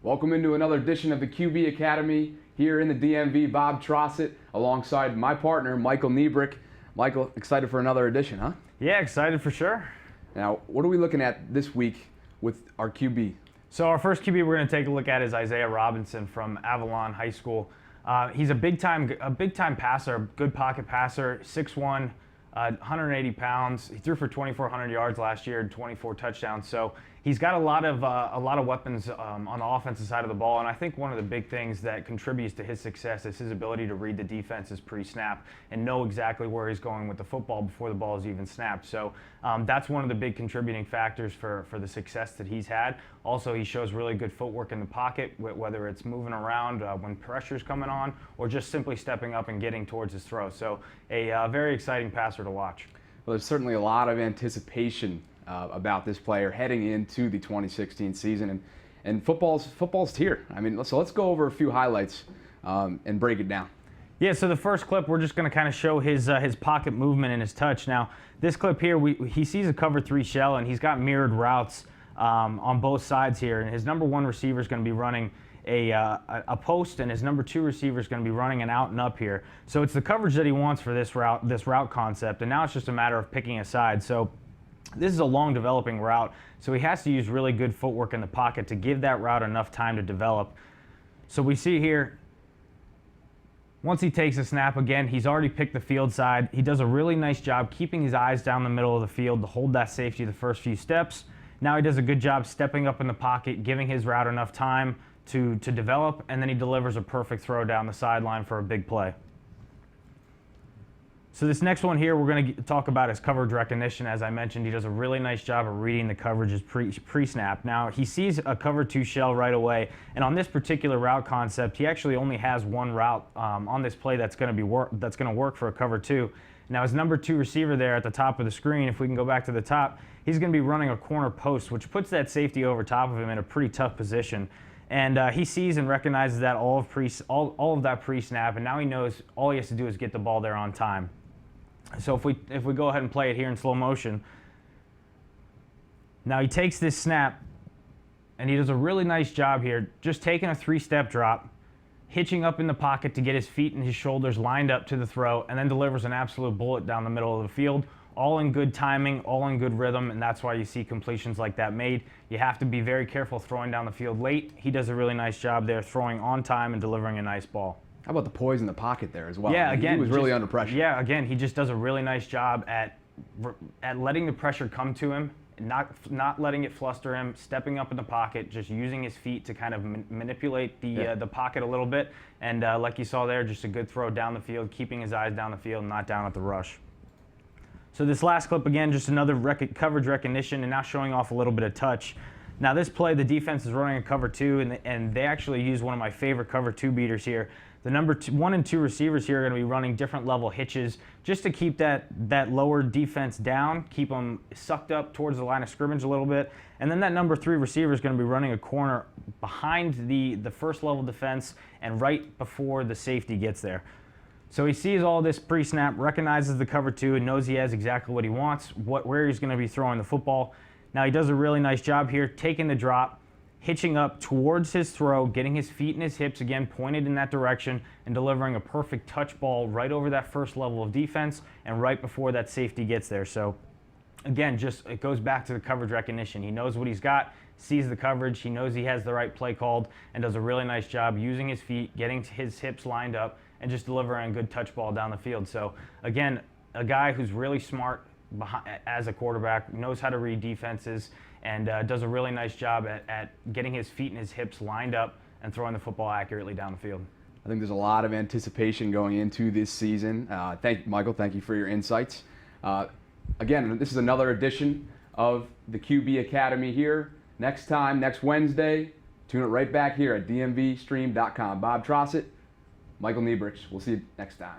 Welcome into another edition of the QB Academy here in the DMV. Bob Trossett alongside my partner, Michael Nebrich. Michael, excited for another edition, huh? Yeah, excited for sure. Now, what are we looking at this week with our QB? So our first QB we're going to take a look at is Isaiah Robinson from Avalon High School. He's a big time passer, good pocket passer, 6'1", 180 pounds. He threw for 2,400 yards last year and 24 touchdowns. So he's got a lot of weapons on the offensive side of the ball. And I think one of the big things that contributes to his success is his ability to read the defenses pre-snap and know exactly where he's going with the football before the ball is even snapped. So that's one of the big contributing factors for the success that he's had. Also, he shows really good footwork in the pocket, whether it's moving around when pressure's coming on or just simply stepping up and getting towards his throw. So a very exciting passer to watch. Well, there's certainly a lot of anticipation about this player heading into the 2016 season, and football's here. I mean, so let's go over a few highlights and break it down. Yeah, so the first clip, we're just going to kind of show his pocket movement and his touch. Now, this clip here, he sees a cover 3 shell, and he's got mirrored routes on both sides here. And his number 1 receiver is going to be running a post, and his number 2 receiver is going to be running an out and up here. So it's the coverage that he wants for this route concept, and now it's just a matter of picking a side. So this is a long developing route, so he has to use really good footwork in the pocket to give that route enough time to develop. So we see here, once he takes a snap, again, he's already picked the field side. He does a really nice job keeping his eyes down the middle of the field to hold that safety the first few steps. Now he does a good job stepping up in the pocket, giving his route enough time to develop, and then he delivers a perfect throw down the sideline for a big play. So this next one here we're going to talk about is coverage recognition. As I mentioned, he does a really nice job of reading the coverages pre-snap. Now, he sees a cover 2 shell right away, and on this particular route concept, he actually only has one route on this play that's going to work for a cover 2. Now, his number 2 receiver there at the top of the screen, if we can go back to the top, he's going to be running a corner post, which puts that safety over top of him in a pretty tough position. And he sees and recognizes that all of that pre-snap, and now he knows all he has to do is get the ball there on time. So if we go ahead and play it here in slow motion, now he takes this snap, and he does a really nice job here, just taking a 3-step drop, hitching up in the pocket to get his feet and his shoulders lined up to the throw, and then delivers an absolute bullet down the middle of the field, all in good timing, all in good rhythm, and that's why you see completions like that made. You have to be very careful throwing down the field late. He does a really nice job there, throwing on time and delivering a nice ball. How about the poise in the pocket there as well? Yeah, I mean, again, he was really under pressure. Yeah, again, he just does a really nice job at letting the pressure come to him, not letting it fluster him, stepping up in the pocket, just using his feet to kind of manipulate the pocket a little bit. And like you saw there, just a good throw down the field, keeping his eyes down the field, not down at the rush. So this last clip, again, just another coverage recognition, and now showing off a little bit of touch. Now this play, the defense is running a cover 2, and they actually use one of my favorite cover 2 beaters here. The number 1 and 2 receivers here are going to be running different level hitches just to keep that lower defense down, keep them sucked up towards the line of scrimmage a little bit. And then that number 3 receiver is going to be running a corner behind the first level defense and right before the safety gets there. So he sees all this pre-snap, recognizes the cover 2, and knows he has exactly what he wants, where he's going to be throwing the football. Now he does a really nice job here, taking the drop, hitching up towards his throw, getting his feet and his hips again pointed in that direction, and delivering a perfect touch ball right over that first level of defense and right before that safety gets there. So again, it goes back to the coverage recognition. He knows what he's got, sees the coverage, he knows he has the right play called, and does a really nice job using his feet, getting his hips lined up, and just delivering a good touch ball down the field. So again, a guy who's really smart as a quarterback, knows how to read defenses, and does a really nice job at getting his feet and his hips lined up and throwing the football accurately down the field. I think there's a lot of anticipation going into this season. Michael, thank you for your insights. Again, this is another edition of the QB Academy here. Next Wednesday, tune it right back here at DMVSTREAM.COM. Bob Trossett, Michael Nebrich. We'll see you next time.